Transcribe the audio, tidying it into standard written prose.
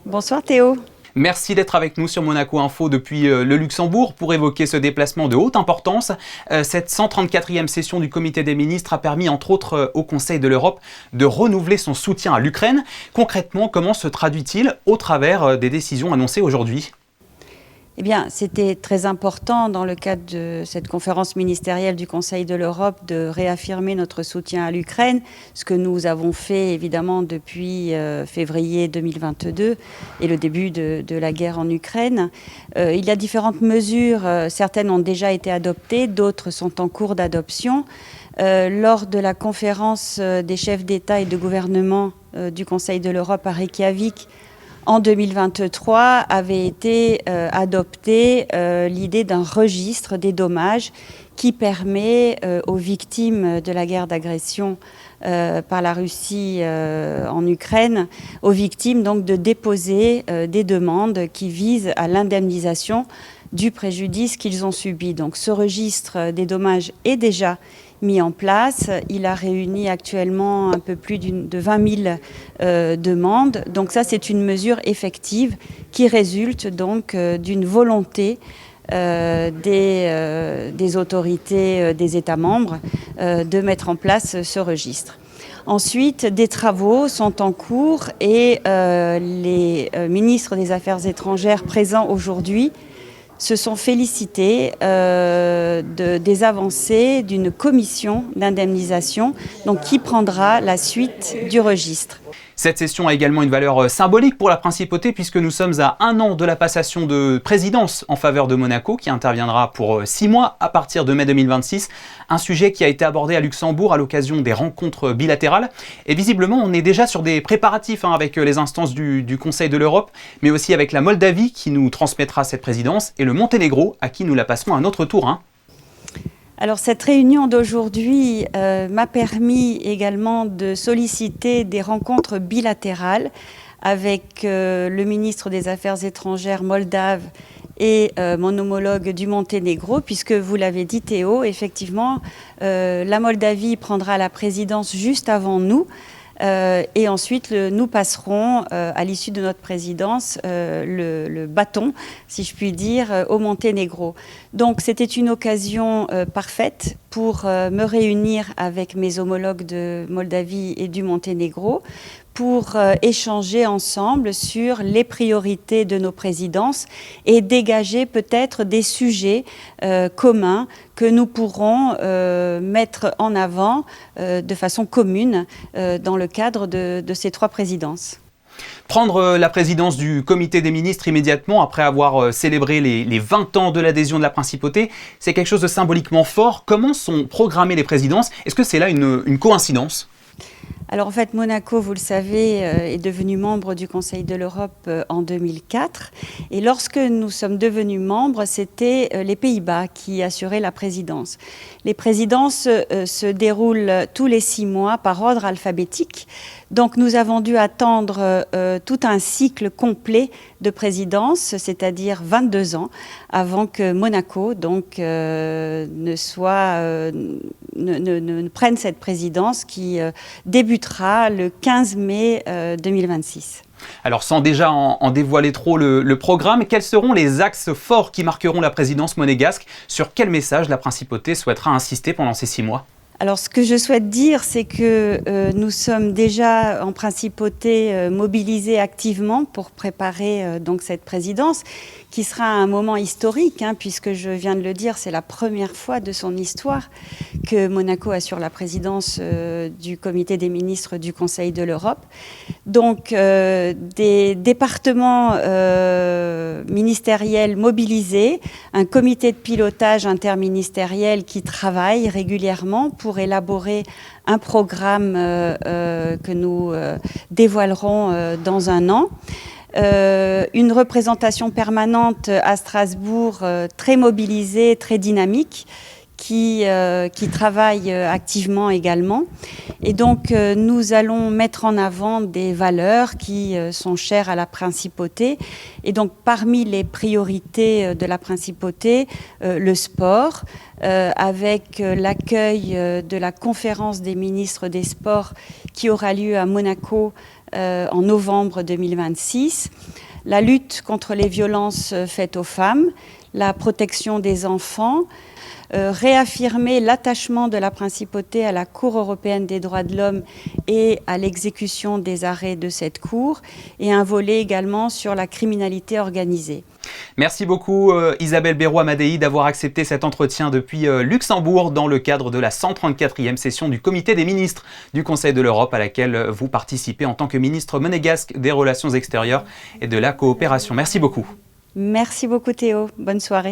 Bonsoir Théo. Merci d'être avec nous sur Monaco Info depuis le Luxembourg pour évoquer ce déplacement de haute importance. Cette 134e session du Comité des ministres a permis, entre autres, au Conseil de l'Europe de renouveler son soutien à l'Ukraine. Concrètement, comment se traduit-il au travers des décisions annoncées aujourd'hui ? Eh bien, c'était très important dans le cadre de cette conférence ministérielle du Conseil de l'Europe de réaffirmer notre soutien à l'Ukraine, ce que nous avons fait évidemment depuis février 2022 et le début de la guerre en Ukraine. Il y a différentes mesures, certaines ont déjà été adoptées, d'autres sont en cours d'adoption. Lors de la conférence des chefs d'État et de gouvernement du Conseil de l'Europe à Reykjavik, en 2023, avait été adoptée l'idée d'un registre des dommages qui permet aux victimes de la guerre d'agression par la Russie en Ukraine, aux victimes donc de déposer des demandes qui visent à l'indemnisation du préjudice qu'ils ont subi. Donc ce registre des dommages est déjà mis en place. Il a réuni actuellement un peu plus de 20 000 demandes. Donc ça, c'est une mesure effective qui résulte donc d'une volonté des autorités des États membres de mettre en place ce registre. Ensuite, des travaux sont en cours et les ministres des Affaires étrangères présents aujourd'hui se sont félicités des avancées d'une commission d'indemnisation qui prendra la suite du registre. Cette session a également une valeur symbolique pour la principauté puisque nous sommes à 1 an de la passation de présidence en faveur de Monaco qui interviendra pour 6 mois à partir de mai 2026. Un sujet qui a été abordé à Luxembourg à l'occasion des rencontres bilatérales. Et visiblement, on est déjà sur des préparatifs avec les instances du Conseil de l'Europe, mais aussi avec la Moldavie qui nous transmettra cette présidence et le Monténégro à qui nous la passerons à notre tour. Alors cette réunion d'aujourd'hui m'a permis également de solliciter des rencontres bilatérales avec le ministre des Affaires étrangères moldave et mon homologue du Monténégro, puisque vous l'avez dit Théo, effectivement, la Moldavie prendra la présidence juste avant nous. Et ensuite, nous passerons, à l'issue de notre présidence, le bâton, si je puis dire, au Monténégro. Donc, c'était une occasion parfaite pour me réunir avec mes homologues de Moldavie et du Monténégro pour échanger ensemble sur les priorités de nos présidences et dégager peut-être des sujets communs que nous pourrons mettre en avant de façon commune dans le cadre de ces 3 présidences. Prendre la présidence du Comité des ministres immédiatement après avoir célébré les 20 ans de l'adhésion de la principauté, c'est quelque chose de symboliquement fort. Comment sont programmées les présidences ? Est-ce que c'est là une coïncidence ? Alors en fait, Monaco, vous le savez, est devenu membre du Conseil de l'Europe en 2004. Et lorsque nous sommes devenus membres, c'était les Pays-Bas qui assuraient la présidence. Les présidences se déroulent tous les 6 mois par ordre alphabétique. Donc nous avons dû attendre tout un cycle complet de présidence, c'est-à-dire 22 ans, avant que Monaco ne prenne cette présidence qui débutera le 15 mai 2026. Alors sans déjà en dévoiler trop le programme, quels seront les axes forts qui marqueront la présidence monégasque ? Sur quel message la principauté souhaitera insister pendant ces 6 mois ? Alors, ce que je souhaite dire, c'est que nous sommes déjà en principauté mobilisés activement pour préparer donc cette présidence, qui sera un moment historique, puisque je viens de le dire, c'est la première fois de son histoire que Monaco assure la présidence du Comité des ministres du Conseil de l'Europe. Donc, des départements ministériels mobilisés, un comité de pilotage interministériel qui travaille régulièrement pour élaborer un programme que nous dévoilerons dans un an. Une représentation permanente à Strasbourg très mobilisée, très dynamique, qui travaille activement également. Et donc, nous allons mettre en avant des valeurs qui sont chères à la principauté. Et donc, parmi les priorités de la principauté, le sport, avec l'accueil de la conférence des ministres des sports qui aura lieu à Monaco en novembre 2026. La lutte contre les violences faites aux femmes, la protection des enfants, réaffirmer l'attachement de la principauté à la Cour européenne des droits de l'homme et à l'exécution des arrêts de cette Cour, et un volet également sur la criminalité organisée. Merci beaucoup Isabelle Béroux-Amadei d'avoir accepté cet entretien depuis Luxembourg dans le cadre de la 134e session du Comité des ministres du Conseil de l'Europe à laquelle vous participez en tant que ministre monégasque des Relations extérieures et de la coopération. Merci beaucoup. Merci beaucoup Théo, bonne soirée.